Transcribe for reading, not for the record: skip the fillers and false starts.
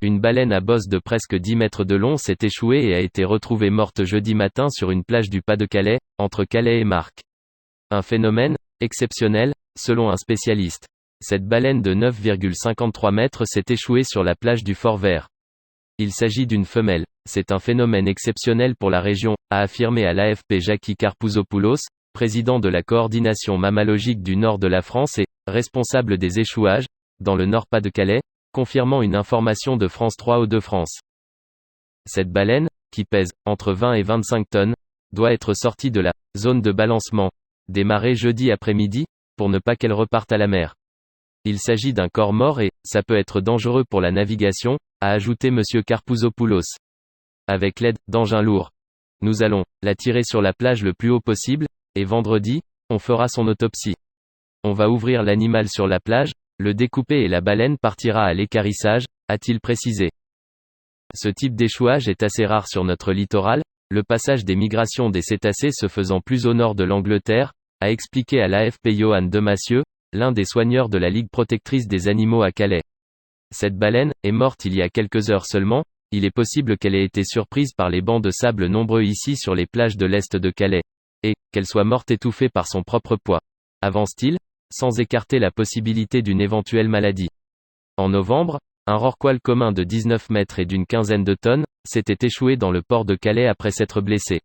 Une baleine à bosse de presque 10 mètres de long s'est échouée et a été retrouvée morte jeudi matin sur une plage du Pas-de-Calais, entre Calais et Marques. Un phénomène exceptionnel, selon un spécialiste. Cette baleine de 9,53 mètres s'est échouée sur la plage du Fort-Vert. Il s'agit d'une femelle. C'est un phénomène exceptionnel pour la région, a affirmé à l'AFP Jackie Karpouzopoulos, président de la coordination mammalogique du nord de la France et responsable des échouages, dans le Nord Pas-de-Calais, confirmant une information de France 3 Hauts-de-France. Cette baleine, qui pèse entre 20 et 25 tonnes, doit être sortie de la zone de balancement des marées jeudi après-midi, pour ne pas qu'elle reparte à la mer. Il s'agit d'un corps mort et ça peut être dangereux pour la navigation, a ajouté monsieur Karpouzopoulos. Avec l'aide d'engins lourds, nous allons la tirer sur la plage le plus haut possible, et vendredi, on fera son autopsie. On va ouvrir l'animal sur la plage, le découper et la baleine partira à l'équarrissage, a-t-il précisé. Ce type d'échouage est assez rare sur notre littoral, le passage des migrations des cétacés se faisant plus au nord de l'Angleterre, a expliqué à l'AFP Johan Demassieux, l'un des soigneurs de la Ligue protectrice des animaux à Calais. Cette baleine est morte il y a quelques heures seulement, il est possible qu'elle ait été surprise par les bancs de sable nombreux ici sur les plages de l'est de Calais, et qu'elle soit morte étouffée par son propre poids. Avance-t-il, sans écarter la possibilité d'une éventuelle maladie. En novembre, un rorqual commun de 19 mètres et d'une quinzaine de tonnes s'était échoué dans le port de Calais après s'être blessé.